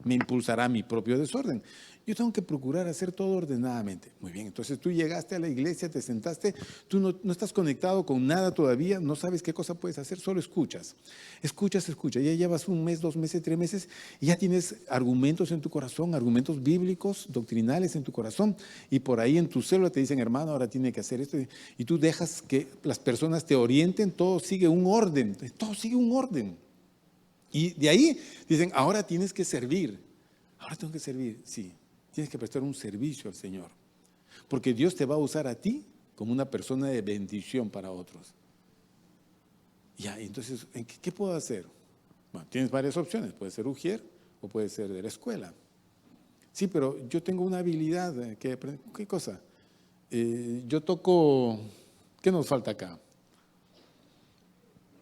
impulsará a mi propio desorden. Yo tengo que procurar hacer todo ordenadamente. Muy bien, entonces tú llegaste a la iglesia, te sentaste, tú no estás conectado con nada todavía, no sabes qué cosa puedes hacer, solo escuchas. Escuchas, ya llevas 1 mes, 2 meses, 3 meses, y ya tienes argumentos en tu corazón, argumentos bíblicos, doctrinales en tu corazón, y por ahí en tu célula te dicen, hermano, ahora tiene que hacer esto, y tú dejas que las personas te orienten, todo sigue un orden. Y de ahí dicen, ahora tienes que servir. Ahora tengo que servir, sí. Tienes que prestar un servicio al Señor. Porque Dios te va a usar a ti como una persona de bendición para otros. Ya, entonces, ¿qué puedo hacer? Bueno, tienes varias opciones. Puede ser ujier o puede ser de la escuela. Sí, pero yo tengo una habilidad. ¿Qué cosa? Yo toco. ¿Qué nos falta acá?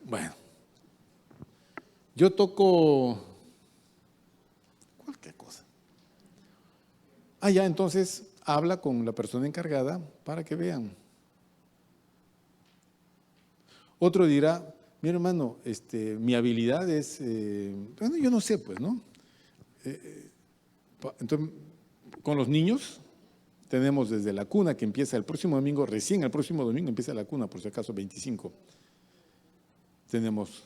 Bueno, yo toco cualquier cosa. Ya, entonces habla con la persona encargada para que vean. Otro dirá, mi hermano, mi habilidad es, bueno, yo no sé, pues, ¿no? Entonces, con los niños tenemos desde la cuna que empieza el próximo domingo, recién el próximo domingo empieza la cuna, por si acaso 25. Tenemos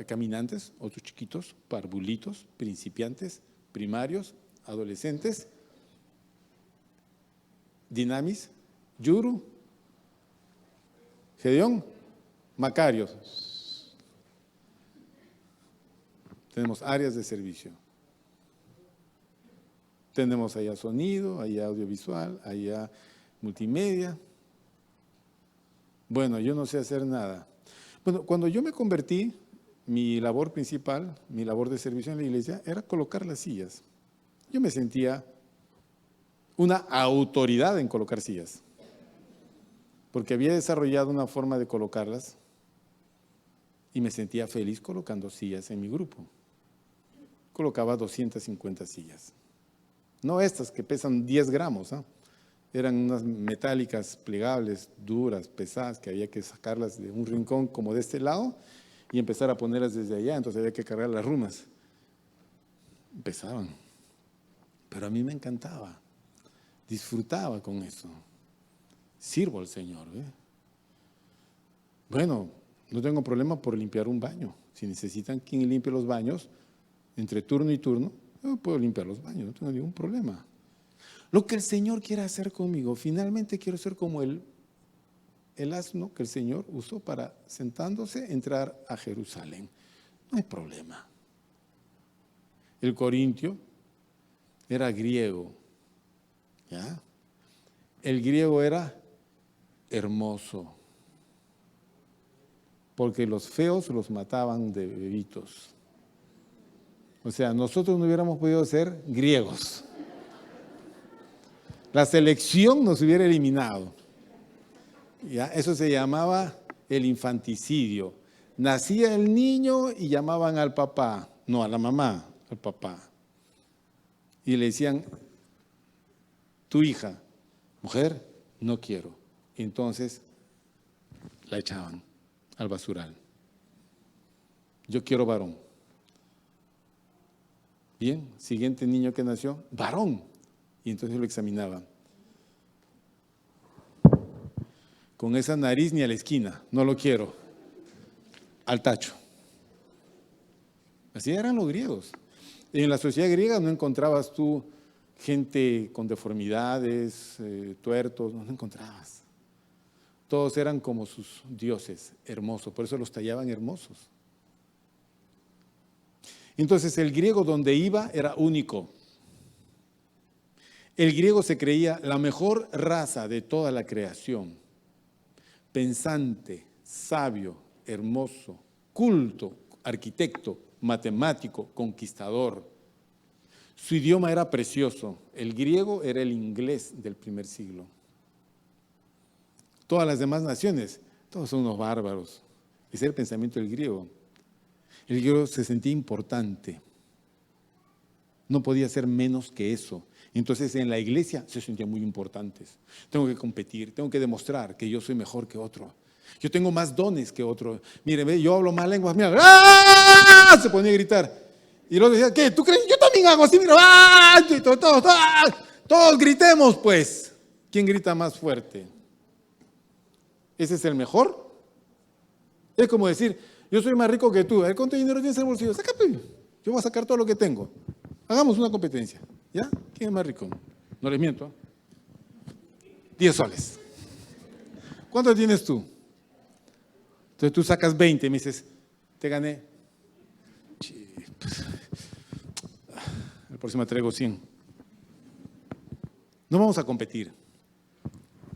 caminantes, otros chiquitos, parvulitos, principiantes, primarios, adolescentes, Dinamis, Yuru, Gedeón, Macarios. Tenemos áreas de servicio. Tenemos allá sonido, allá audiovisual, allá multimedia. Bueno, yo no sé hacer nada. Bueno, cuando yo me convertí, mi labor principal, mi labor de servicio en la iglesia, era colocar las sillas. Yo me sentía una autoridad en colocar sillas. porque había desarrollado una forma de colocarlas y me sentía feliz colocando sillas en mi grupo. Colocaba 250 sillas. No estas que pesan 10 gramos, ¿eh? Eran unas metálicas plegables, duras, pesadas, que había que sacarlas de un rincón como de este lado y empezar a ponerlas desde allá, entonces había que cargar las rumas. Pesaban, pero a mí me encantaba, disfrutaba con eso. Sirvo al Señor, ¿eh? Bueno, no tengo problema por limpiar un baño. Si necesitan quien limpie los baños, entre turno y turno, yo puedo limpiar los baños, no tengo ningún problema. Lo que el Señor quiere hacer conmigo, finalmente quiero ser como el asno que el Señor usó para, sentándose, entrar a Jerusalén. No hay problema. El corintio era griego, ¿ya? El griego era hermoso, porque los feos los mataban de bebitos. O sea, nosotros no hubiéramos podido ser griegos. La selección nos hubiera eliminado. ¿Ya? Eso se llamaba el infanticidio. Nacía el niño y llamaban al papá, no a la mamá, al papá. Y le decían, tu hija, mujer, no quiero. Entonces la echaban al basural. Yo quiero varón. Bien, siguiente niño que nació, varón. Y entonces lo examinaban. Con esa nariz ni a la esquina, no lo quiero. Al tacho. Así eran los griegos. En la sociedad griega no encontrabas tú gente con deformidades, tuertos, no encontrabas. Todos eran como sus dioses, hermosos, por eso los tallaban hermosos. Entonces el griego donde iba era único. El griego se creía la mejor raza de toda la creación. Pensante, sabio, hermoso, culto, arquitecto, matemático, conquistador. Su idioma era precioso. El griego era el inglés del primer siglo. Todas las demás naciones, todos son unos bárbaros. Ese era el pensamiento del griego. El griego se sentía importante. No podía ser menos que eso. Entonces en la iglesia se sentían muy importantes. Tengo que competir, tengo que demostrar que yo soy mejor que otro. Yo tengo más dones que otro. Mire, ve, yo hablo más lenguas. Mira, ¡ah! Se ponía a gritar. Y luego decía, ¿qué? ¿Tú crees? Yo también hago así. Mira, ¡ah! Todos gritemos, pues. ¿Quién grita más fuerte? ¿Ese es el mejor? Es como decir, yo soy más rico que tú. A ver, ¿cuánto dinero tienes en el bolsillo? Sácate. Yo voy a sacar todo lo que tengo. Hagamos una competencia. ¿Ya? ¿Quién es más rico? No les miento. 10 soles. ¿Cuánto tienes tú? Entonces tú sacas 20 y me dices, te gané. La próxima traigo 100. No vamos a competir.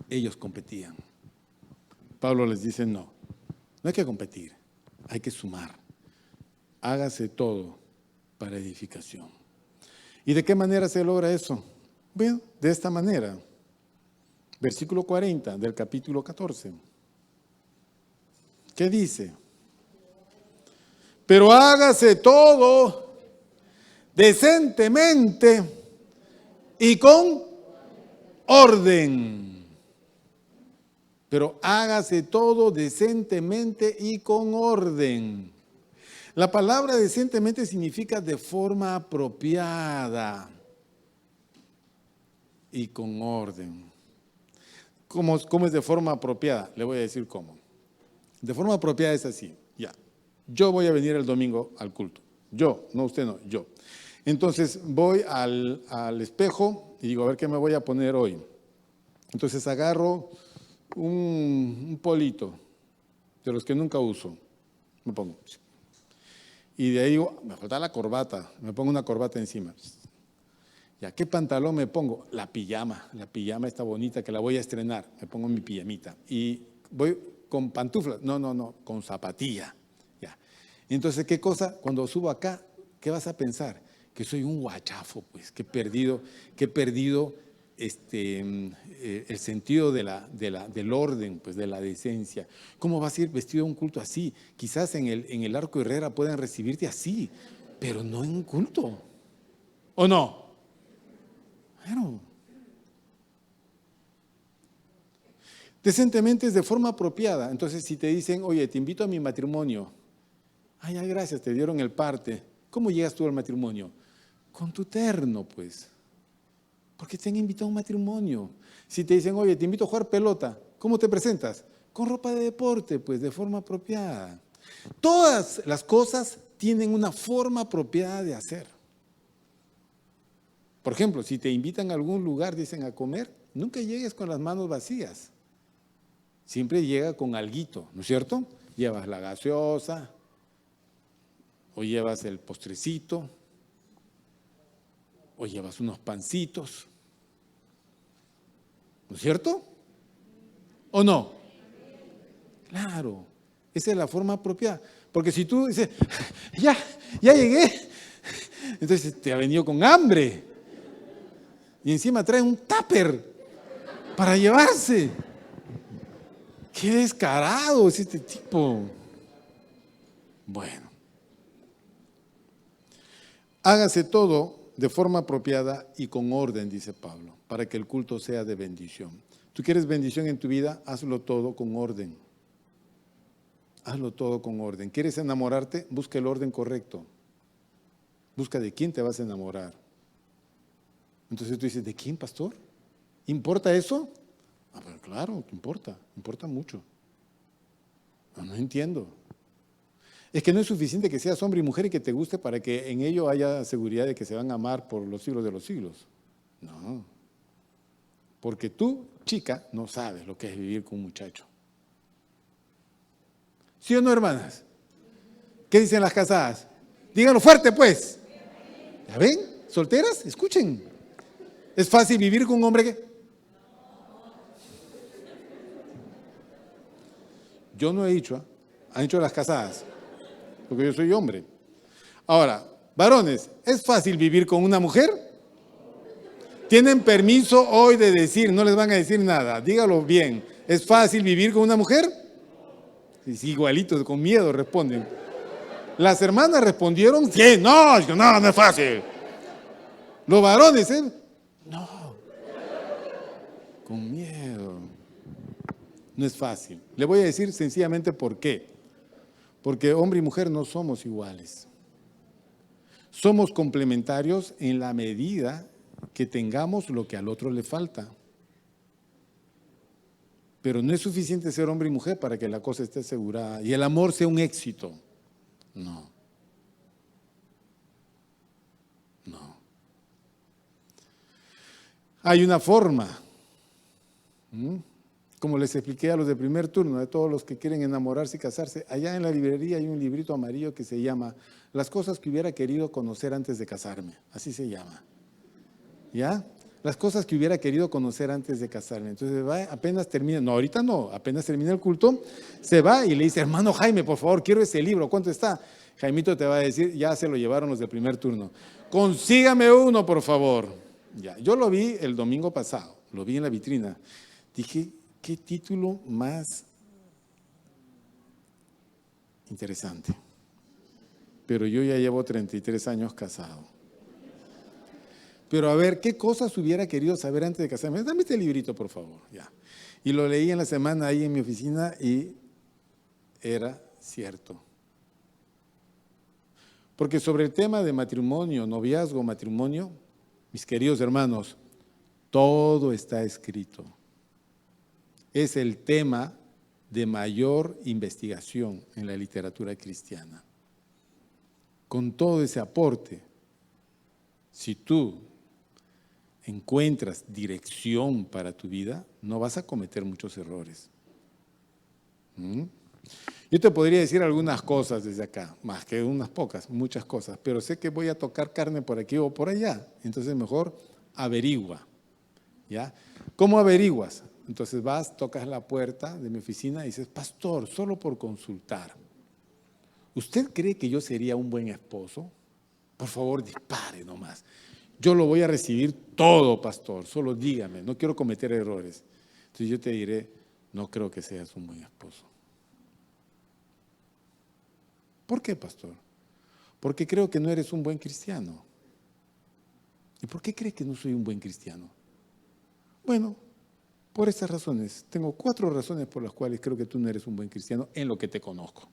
Ellos competían. Pablo les dice, no hay que competir, hay que sumar. Hágase todo para edificación. ¿Y de qué manera se logra eso? Bueno, de esta manera. Versículo 40 del capítulo 14. ¿Qué dice? Pero hágase todo decentemente y con orden. Pero hágase todo decentemente y con orden. La palabra decentemente significa de forma apropiada y con orden. ¿Cómo es de forma apropiada? Le voy a decir cómo. De forma apropiada es así, ya. Yo voy a venir el domingo al culto. Yo, no usted, no, yo. Entonces voy al espejo y digo, a ver qué me voy a poner hoy. Entonces agarro un polito de los que nunca uso. Me pongo. Y de ahí digo, me falta la corbata. Me pongo una corbata encima. Ya, ¿qué pantalón me pongo? La pijama. La pijama está bonita que la voy a estrenar. Me pongo mi pijamita. Y voy con pantuflas. No, con zapatilla. Ya. Entonces, ¿qué cosa? Cuando subo acá, ¿qué vas a pensar? Que soy un guachafo, pues, que he perdido el sentido del orden, pues de la decencia. ¿Cómo vas a ir vestido a un culto así? Quizás en el Arco Herrera puedan recibirte así, pero no en un culto. ¿O no? Claro. Decentemente es de forma apropiada. Entonces, si te dicen, oye, te invito a mi matrimonio. Ay, ya, gracias, te dieron el parte. ¿Cómo llegas tú al matrimonio? Con tu terno, pues. Porque te han invitado a un matrimonio. Si te dicen, oye, te invito a jugar pelota, ¿cómo te presentas? Con ropa de deporte, pues, de forma apropiada. Todas las cosas tienen una forma apropiada de hacer. Por ejemplo, si te invitan a algún lugar, dicen a comer, nunca llegues con las manos vacías. Siempre llega con alguito, ¿no es cierto? Llevas la gaseosa, o llevas el postrecito, o llevas unos pancitos, ¿no es cierto? ¿O no? Claro, esa es la forma apropiada. Porque si tú dices, ya llegué, entonces te ha venido con hambre. Y encima trae un tupper para llevarse. ¡Qué descarado es este tipo! Bueno. Hágase todo de forma apropiada y con orden, dice Pablo, para que el culto sea de bendición. ¿Tú quieres bendición en tu vida? Hazlo todo con orden. Hazlo todo con orden. ¿Quieres enamorarte? Busca el orden correcto. Busca de quién te vas a enamorar. Entonces tú dices, ¿de quién, pastor? ¿Importa eso? Ah, pero claro, importa mucho. No entiendo. Es que no es suficiente que seas hombre y mujer y que te guste para que en ello haya seguridad de que se van a amar por los siglos de los siglos. No. Porque tú, chica, no sabes lo que es vivir con un muchacho. ¿Sí o no, hermanas? ¿Qué dicen las casadas? Díganlo fuerte, pues. ¿Ya ven? ¿Solteras? Escuchen. ¿Es fácil vivir con un hombre que...? Yo no he dicho, han dicho las casadas, porque yo soy hombre. Ahora, varones, ¿es fácil vivir con una mujer? ¿Tienen permiso hoy de decir, no les van a decir nada? Dígalo bien. ¿Es fácil vivir con una mujer? Sí, igualitos, con miedo responden. Las hermanas respondieron, sí, no es fácil. Los varones, no, con miedo. No es fácil. Le voy a decir sencillamente por qué. Porque hombre y mujer no somos iguales. Somos complementarios en la medida que tengamos lo que al otro le falta. Pero no es suficiente ser hombre y mujer para que la cosa esté asegurada y el amor sea un éxito. No. Hay una forma. Como les expliqué a los de primer turno, de todos los que quieren enamorarse y casarse, allá en la librería hay un librito amarillo que se llama Las cosas que hubiera querido conocer antes de casarme. Así se llama. ¿Ya? Las cosas que hubiera querido conocer antes de casarme. Entonces va, apenas termina, no, ahorita no, apenas termina el culto, se va y le dice, hermano Jaime, por favor, quiero ese libro, ¿cuánto está? Jaimito te va a decir, ya se lo llevaron los del primer turno. Consígame uno, por favor. Ya, yo lo vi el domingo pasado, lo vi en la vitrina. Dije, ¿qué título más interesante? Pero yo ya llevo 33 años casado. Pero a ver, ¿qué cosas hubiera querido saber antes de casarme? Dame este librito, por favor. Ya. Y lo leí en la semana ahí en mi oficina y era cierto. Porque sobre el tema de matrimonio, noviazgo, matrimonio, mis queridos hermanos, todo está escrito. Es el tema de mayor investigación en la literatura cristiana. Con todo ese aporte, si tú encuentras dirección para tu vida, no vas a cometer muchos errores. Yo te podría decir algunas cosas desde acá, más que unas pocas, muchas cosas, pero sé que voy a tocar carne por aquí o por allá, entonces mejor averigua. ¿Ya? ¿Cómo averiguas? Entonces vas, tocas la puerta de mi oficina y dices, pastor, solo por consultar, ¿usted cree que yo sería un buen esposo? Por favor, dispare nomás. yo lo voy a recibir todo, pastor, solo dígame, no quiero cometer errores. Entonces yo te diré, no creo que seas un buen esposo. ¿Por qué, pastor? Porque creo que no eres un buen cristiano. ¿Y por qué crees que no soy un buen cristiano? Bueno, por estas razones. Tengo 4 razones por las cuales creo que tú no eres un buen cristiano en lo que te conozco.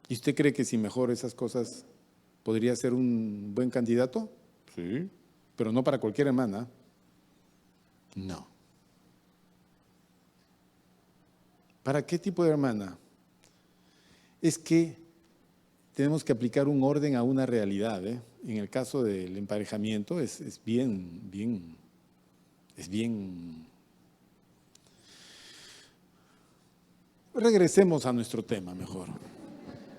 ¿Y usted cree que si mejora esas cosas podría ser un buen candidato? Sí, pero no para cualquier hermana. No. ¿Para qué tipo de hermana? Es que tenemos que aplicar un orden a una realidad, ¿eh? En el caso del emparejamiento es bien. Regresemos a nuestro tema mejor.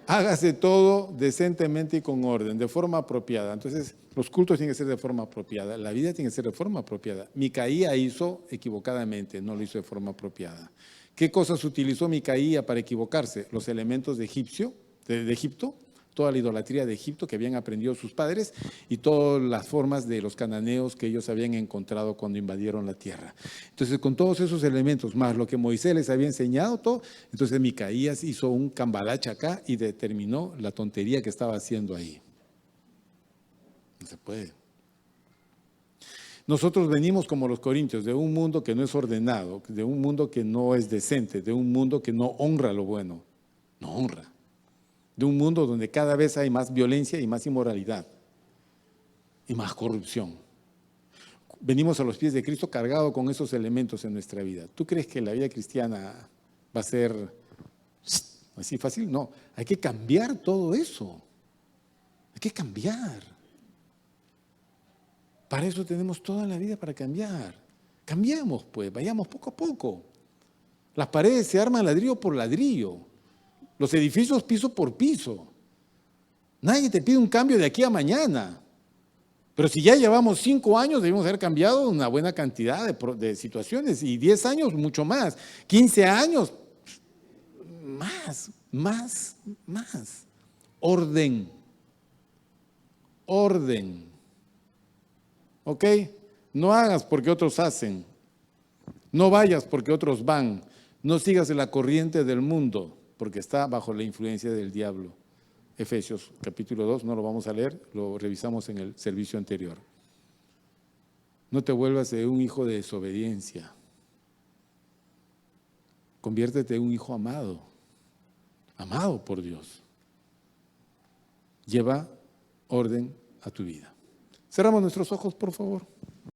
Hágase todo decentemente y con orden, de forma apropiada. Entonces, los cultos tienen que ser de forma apropiada, la vida tiene que ser de forma apropiada. Micaía hizo equivocadamente, no lo hizo de forma apropiada. ¿Qué cosas utilizó Micaía para equivocarse? Los elementos de Egipto, toda la idolatría de Egipto que habían aprendido sus padres y todas las formas de los cananeos que ellos habían encontrado cuando invadieron la tierra. Entonces, con todos esos elementos, más lo que Moisés les había enseñado, todo, entonces Micaías hizo un cambalache acá y determinó la tontería que estaba haciendo ahí. No se puede. Nosotros venimos como los corintios de un mundo que no es ordenado, de un mundo que no es decente, de un mundo que no honra lo bueno, no honra. De un mundo donde cada vez hay más violencia y más inmoralidad y más corrupción. Venimos a los pies de Cristo cargado con esos elementos en nuestra vida. ¿Tú crees que la vida cristiana va a ser así fácil? No, hay que cambiar todo eso. Hay que cambiar. Para eso tenemos toda la vida para cambiar. Cambiamos, pues, vayamos poco a poco. Las paredes se arman ladrillo por ladrillo. Los edificios piso por piso. Nadie te pide un cambio de aquí a mañana. Pero si ya llevamos 5 años, debemos haber cambiado una buena cantidad de situaciones. Y 10 años, mucho más. 15 años, más. Orden. ¿Ok? No hagas porque otros hacen. No vayas porque otros van. No sigas la corriente del mundo, porque está bajo la influencia del diablo. Efesios capítulo 2, no lo vamos a leer, lo revisamos en el servicio anterior. No te vuelvas de un hijo de desobediencia. Conviértete en un hijo amado, amado por Dios. Lleva orden a tu vida. Cerramos nuestros ojos, por favor.